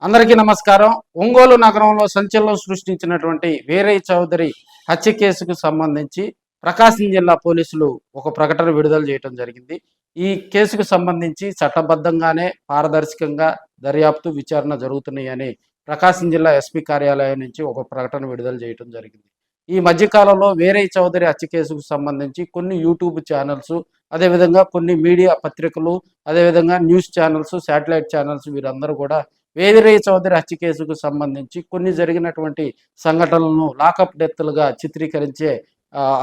అందరికీ నమస్కారం. ఒంగోలు నగరంలో సంచలనం సృష్టించినటువంటి వీరయ్య చౌదరి హత్య కేసుకు సంబంధించి ప్రకాశం జిల్లా పోలీసులు ఒక ప్రకటన విడుదల చేయడం జరిగింది. ఈ కేసుకు సంబంధించి చట్టబద్ధంగానే పారదర్శకంగా దర్యాప్తు విచారణ జరుగుతున్నాయని ప్రకాశం జిల్లా ఎస్పీ కార్యాలయం నుంచి ఒక ప్రకటన విడుదల చేయడం జరిగింది. ఈ మధ్యకాలంలో వీరయ్య చౌదరి హత్య కేసుకు సంబంధించి కొన్ని యూట్యూబ్ ఛానల్స్, అదేవిధంగా కొన్ని మీడియా పత్రికలు, అదేవిధంగా న్యూస్ ఛానల్స్, శాటిలైట్ ఛానల్స్ వీరందరూ కూడా వీరయ్య చౌదరి హత్య కేసుకు సంబంధించి కొన్ని జరిగినటువంటి సంఘటనలను లాకప్ డెత్లుగా చిత్రీకరించే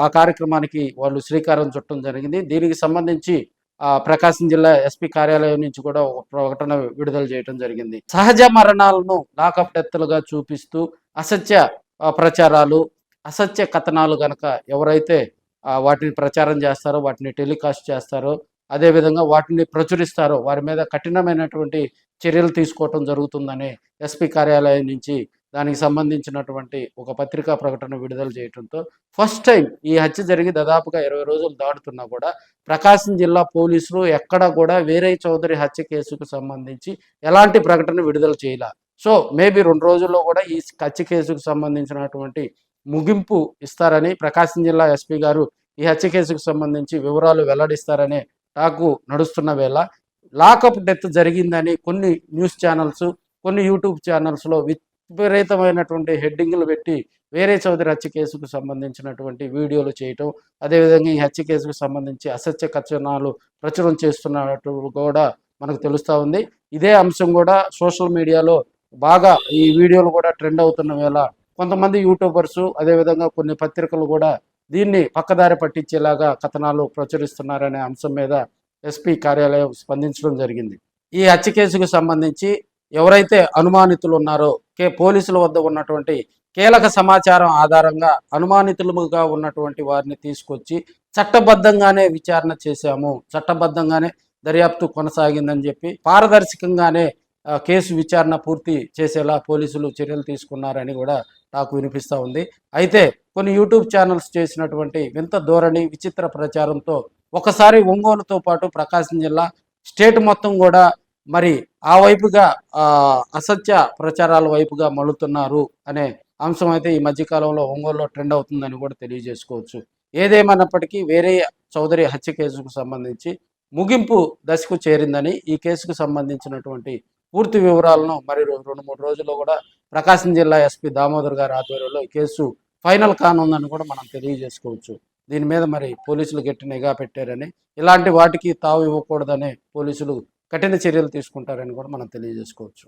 ఆ కార్యక్రమానికి వాళ్ళు శ్రీకారం చుట్టడం జరిగింది. దీనికి సంబంధించి ప్రకాశం జిల్లా ఎస్పీ కార్యాలయం నుంచి కూడా ఒక ప్రకటన విడుదల చేయడం జరిగింది. సహజ మరణాలను లాకప్ డెత్లుగా చూపిస్తూ అసత్య ప్రచారాలు, అసత్య కథనాలు గనక ఎవరైతే వాటిని ప్రచారం చేస్తారో, వాటిని టెలికాస్ట్ చేస్తారో, అదేవిధంగా వాటిని ప్రచురిస్తారో వారి మీద కఠినమైనటువంటి చర్యలు తీసుకోవటం జరుగుతుందని ఎస్పీ కార్యాలయం నుంచి దానికి సంబంధించినటువంటి ఒక పత్రికా ప్రకటన విడుదల చేయడంతో ఫస్ట్ టైం ఈ హత్య జరిగి దాదాపుగా 20 రోజులు దాటుతున్నా కూడా ప్రకాశం జిల్లా పోలీసులు ఎక్కడ కూడా వీరయ్య చౌదరి హత్య కేసుకు సంబంధించి ఎలాంటి ప్రకటన విడుదల చేయాల. సో మేబీ 2 రోజుల్లో కూడా ఈ హత్య కేసుకు సంబంధించినటువంటి ముగింపు ఇస్తారని ప్రకాశం జిల్లా ఎస్పీ గారు ఈ హత్య కేసుకు సంబంధించి వివరాలు వెల్లడిస్తారనే టాకు నడుస్తున్న వేళ లాకప్ డెత్ జరిగిందని కొన్ని న్యూస్ ఛానల్స్, కొన్ని యూట్యూబ్ ఛానల్స్లో విపరీతమైనటువంటి హెడ్డింగ్లు పెట్టి వీరయ్య చౌదరి హత్య కేసుకు సంబంధించినటువంటి వీడియోలు చేయటం, అదేవిధంగా ఈ హత్య కేసుకు సంబంధించి అసత్య కథనాలు ప్రచురం చేస్తున్నట్టు కూడా మనకు తెలుస్తూ ఉంది. ఇదే అంశం కూడా సోషల్ మీడియాలో బాగా ఈ వీడియోలు కూడా ట్రెండ్ అవుతున్న వేళ కొంతమంది యూట్యూబర్సు, అదేవిధంగా కొన్ని పత్రికలు కూడా దీన్ని పక్కదారి పట్టించేలాగా కథనాలు ప్రచురిస్తున్నారనే అంశం మీద ఎస్పీ కార్యాలయం స్పందించడం జరిగింది. ఈ హత్య కేసుకు సంబంధించి ఎవరైతే అనుమానితులు ఉన్నారో పోలీసుల వద్ద ఉన్నటువంటి కీలక సమాచారం ఆధారంగా అనుమానితులుగా ఉన్నటువంటి వారిని తీసుకొచ్చి చట్టబద్ధంగానే విచారణ చేశాము, చట్టబద్ధంగానే దర్యాప్తు కొనసాగిందని చెప్పి పారదర్శకంగానే కేసు విచారణ పూర్తి చేసేలా పోలీసులు చర్యలు తీసుకున్నారని కూడా నాకు వినిపిస్తూ ఉంది. అయితే కొన్ని యూట్యూబ్ ఛానల్స్ చేసినటువంటి వింత ధోరణి, విచిత్ర ప్రచారంతో ఒకసారి ఒంగోలుతో పాటు ప్రకాశం జిల్లా స్టేట్ మొత్తం కూడా మరి ఆ వైపుగా అసత్య ప్రచారాల వైపుగా మళ్ళుతున్నారు అనే అంశం అయితే ఈ మధ్యకాలంలో ఒంగోలులో ట్రెండ్ అవుతుందని కూడా తెలియజేసుకోవచ్చు. ఏదేమైనప్పటికీ వీరయ్య చౌదరి హత్య కేసుకు సంబంధించి ముగింపు దశకు చేరిందని, ఈ కేసుకు సంబంధించినటువంటి పూర్తి వివరాలను మరి 2-3 రోజుల్లో కూడా ప్రకాశం జిల్లా ఎస్పీ దామోదర్ గారి ఆధ్వర్యంలో ఈ కేసు ఫైనల్ కానుందని కూడా మనం తెలియజేసుకోవచ్చు. దీని మీద మరి పోలీసులు గట్టి నిఘా పెట్టారని, ఇలాంటి వాటికి తావు ఇవ్వకూడదని పోలీసులు కఠిన చర్యలు తీసుకుంటారని కూడా మనం తెలియజేసుకోవచ్చు.